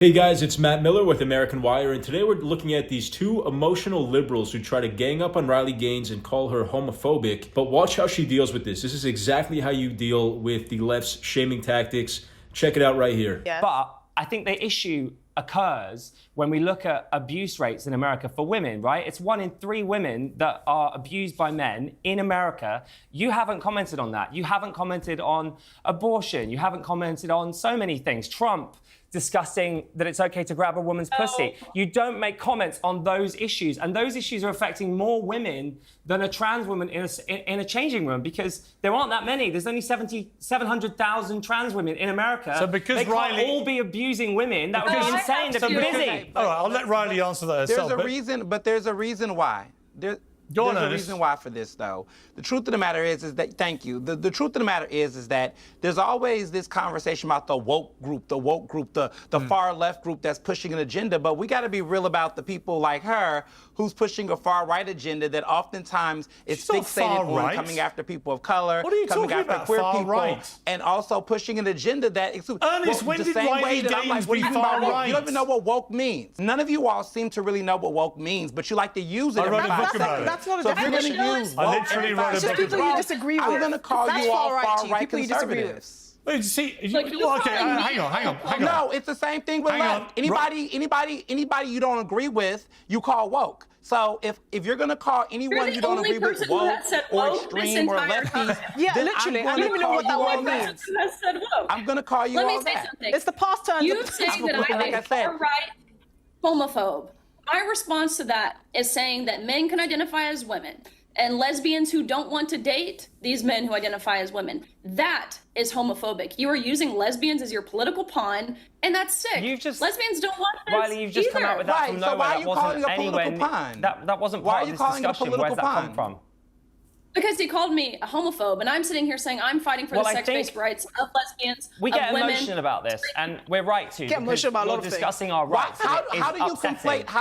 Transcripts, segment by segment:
Hey guys, it's Matt Miller with American Wire, and today we're looking at these two emotional liberals who try to gang up on Riley Gaines and call her homophobic. But watch how she deals with this. This is exactly how you deal with the left's shaming tactics. Check it out right here. Yeah. But I think the issue occurs when we look at abuse rates in America for women, right? It's 1 in 3 women that are abused by men in America. You haven't commented on that. You haven't commented on abortion. You haven't commented on so many things. Trump discussing that it's okay to grab a woman's pussy. You don't make comments on those issues, and those issues are affecting more women than a trans woman in a changing room, because there aren't that many. There's only 700,000 trans women in America. So because they Riley can't all be abusing women. That would be insane. They're busy. All right, I'll let Riley answer that herself. There's a reason why. There's a reason why for this, though. The truth of the matter is that, thank you. The truth of the matter is that there's always this conversation about the woke group, the far left group that's pushing an agenda. But we got to be real about the people like her who's pushing a far right agenda that oftentimes is fixated on coming after people of color, coming after queer people, and also pushing an agenda that Ernest, when did Riley Gaines be far right? You don't even know what woke means. None of you all seem to really know what woke means, but you like to use it. I wrote a book about it. That's not a definition. I literally wrote a book people you disagree with. I'm going to call you all far-right conservatives. Wait, see, hang on. No, it's the same thing with left. Anybody you don't agree with, you call woke. So if you're going to call anyone you don't agree with woke or extreme or lefty, yeah, literally, I don't even know what that word means. I'm going to call you all that. Let me say something. It's the past tense. You saying that I'm a far-right homophobe. My response to that is saying that men can identify as women, and lesbians who don't want to date these men who identify as women. That is homophobic. You are using lesbians as your political pawn, and that's sick. Lesbians don't want this. Riley, you've just come out with that from nowhere. So why are you calling a political pawn? That wasn't part of this discussion. Where's that come from? Because he called me a homophobe, and I'm sitting here saying I'm fighting for the sex-based rights of lesbians, we get women. Emotional about this, and we're right to. Get emotional about a lot of discussing our rights. How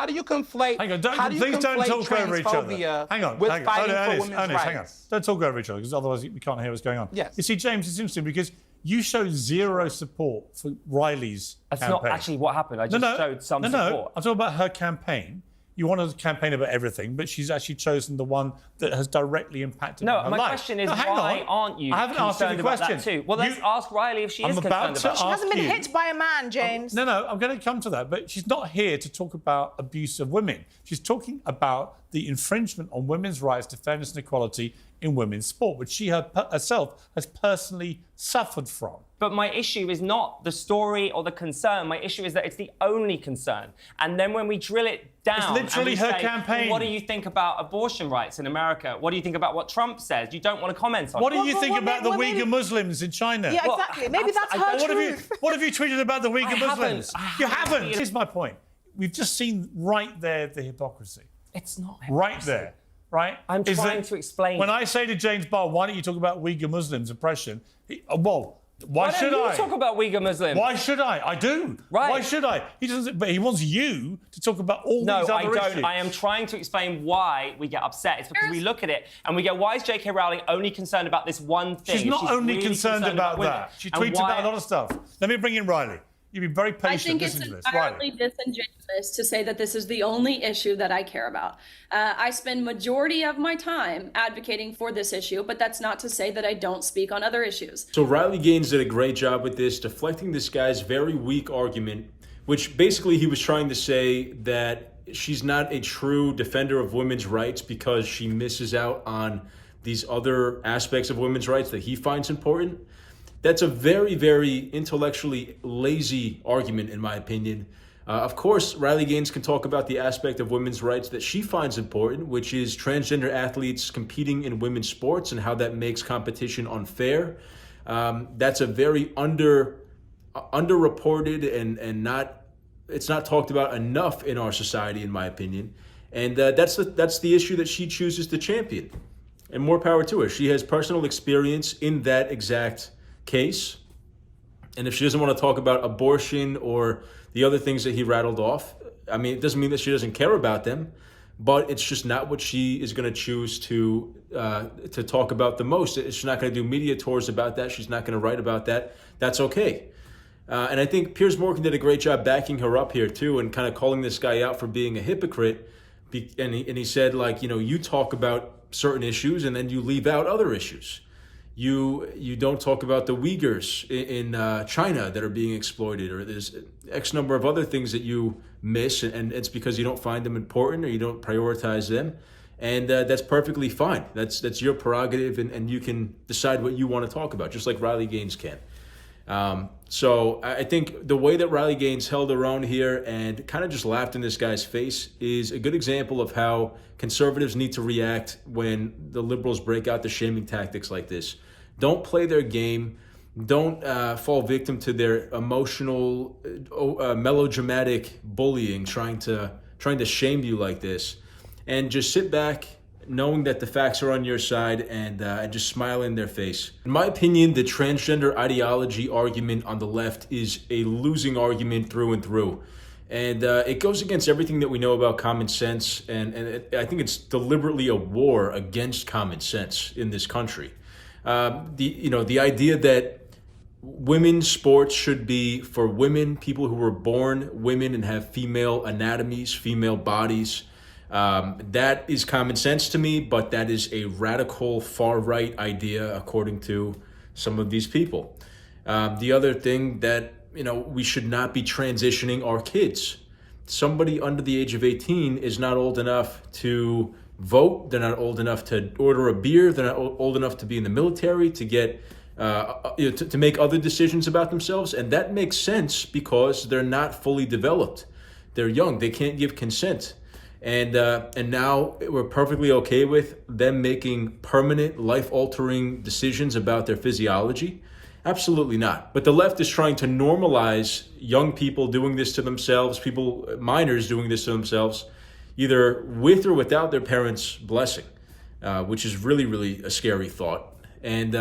do you conflate? Hang on, please don't talk over each other. Hang on, with fighting for women's rights. Hang on. Don't talk over each other, because otherwise we can't hear what's going on. Yes. You see, James, it's interesting because you showed zero support for Riley's campaign. That's not actually what happened. I just showed some support. No, I'm talking about her campaign. You want to campaign about everything, but she's actually chosen the one that has directly impacted her life. No, my question is, why aren't you concerned about that too? Well, let's ask Riley if she is concerned about it. She hasn't been hit by a man, James. No, I'm going to come to that, but she's not here to talk about abuse of women. She's talking about the infringement on women's rights to fairness and equality in women's sport, which she herself has personally suffered from. But my issue is not the story or the concern. My issue is that it's the only concern. And then when we drill it down, it's literally her campaign. What do you think about abortion rights in America? What do you think about what Trump says? You don't want to comment on it. What do you think about the Uyghur Muslims in China? Yeah, exactly. Maybe that's her truth. What have you tweeted about the Uyghur Muslims? You haven't. Here's my point. We've just seen right there the hypocrisy. It's not hypocrisy. Right there. Right? I'm trying to explain. When I say to James Barr, why don't you talk about Uyghur Muslims oppression? Why should I? Why don't you talk about Uyghur Muslims? Why should I? I do. Right. Why should I? He doesn't. But he wants you to talk about all these other issues. No, I don't. I am trying to explain why we get upset. It's because we look at it and we go, why is J.K. Rowling only concerned about this one thing? She's not only really concerned about that. She tweets about a lot of stuff. Let me bring in Riley. You'd be very patient. Listen to this. I think it's entirely disingenuous to say that this is the only issue that I care about. I spend majority of my time advocating for this issue, but that's not to say that I don't speak on other issues. So Riley Gaines did a great job with this, deflecting this guy's very weak argument, which basically he was trying to say that she's not a true defender of women's rights because she misses out on these other aspects of women's rights that he finds important. That's a very, very intellectually lazy argument, in my opinion. Of course, Riley Gaines can talk about the aspect of women's rights that she finds important, which is transgender athletes competing in women's sports and how that makes competition unfair. That's a very underreported and it's not talked about enough in our society, in my opinion. And that's the issue that she chooses to champion. And more power to her. She has personal experience in that exact case, and if she doesn't want to talk about abortion or the other things that he rattled off, I mean, it doesn't mean that she doesn't care about them, but it's just not what she is going to choose to talk about the most. She's not going to do media tours about that. She's not going to write about that. That's okay. And I think Piers Morgan did a great job backing her up here too, and kind of calling this guy out for being a hypocrite. And he said, like, you talk about certain issues and then you leave out other issues. You don't talk about the Uyghurs in China that are being exploited, or there's X number of other things that you miss, and it's because you don't find them important or you don't prioritize them. And that's perfectly fine. That's your prerogative, and you can decide what you want to talk about, just like Riley Gaines can. So I think the way that Riley Gaines held her own here and kind of just laughed in this guy's face is a good example of how conservatives need to react when the liberals break out the shaming tactics like this. Don't play their game. Don't fall victim to their emotional, melodramatic bullying, trying to shame you like this, and just sit back, knowing that the facts are on your side, and just smile in their face. In my opinion, the transgender ideology argument on the left is a losing argument through and through. And it goes against everything that we know about common sense, and I think it's deliberately a war against common sense in this country. The idea that women's sports should be for women, people who were born women and have female anatomies, female bodies. That is common sense to me, but that is a radical far-right idea according to some of these people. The other thing that, we should not be transitioning our kids. Somebody under the age of 18 is not old enough to vote. They're not old enough to order a beer. They're not old enough to be in the military, to get to make other decisions about themselves. And that makes sense because they're not fully developed. They're young. They can't give consent. And now we're perfectly okay with them making permanent, life-altering decisions about their physiology? Absolutely not. But the left is trying to normalize young people doing this to themselves, minors doing this to themselves, either with or without their parents' blessing, which is really, really a scary thought. And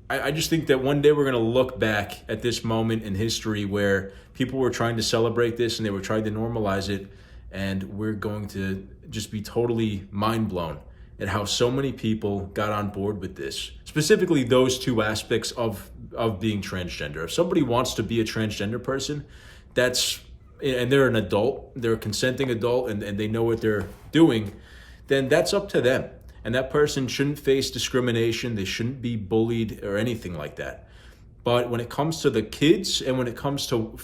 I just think that one day we're going to look back at this moment in history where people were trying to celebrate this and they were trying to normalize it. And we're going to just be totally mind blown at how so many people got on board with this, specifically those two aspects of being transgender. If somebody wants to be a transgender person, and they're an adult, they're a consenting adult, and they know what they're doing, then that's up to them. And that person shouldn't face discrimination. They shouldn't be bullied or anything like that. But when it comes to the kids and when it comes to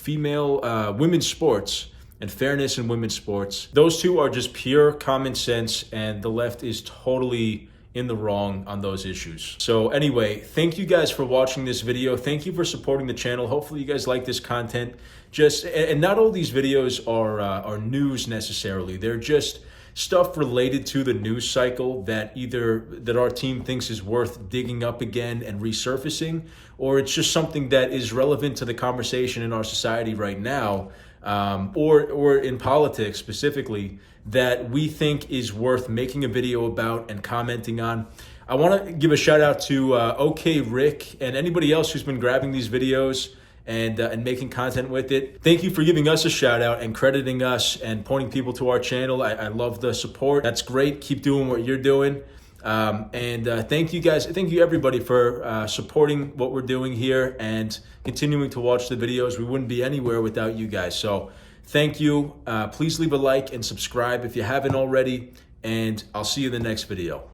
women's sports, and fairness in women's sports, those two are just pure common sense, and the left is totally in the wrong on those issues. So anyway, thank you guys for watching this video. Thank you for supporting the channel. Hopefully you guys like this content. And not all these videos are news necessarily. They're just stuff related to the news cycle that our team thinks is worth digging up again and resurfacing, or it's just something that is relevant to the conversation in our society right now. Or in politics specifically, that we think is worth making a video about and commenting on. I want to give a shout out to OK Rick and anybody else who's been grabbing these videos and making content with it. Thank you for giving us a shout out and crediting us and pointing people to our channel. I love the support. That's great. Keep doing what you're doing. Thank you guys. Thank you everybody for supporting what we're doing here and continuing to watch the videos. We wouldn't be anywhere without you guys. So thank you. Please leave a like and subscribe if you haven't already, and I'll see you in the next video.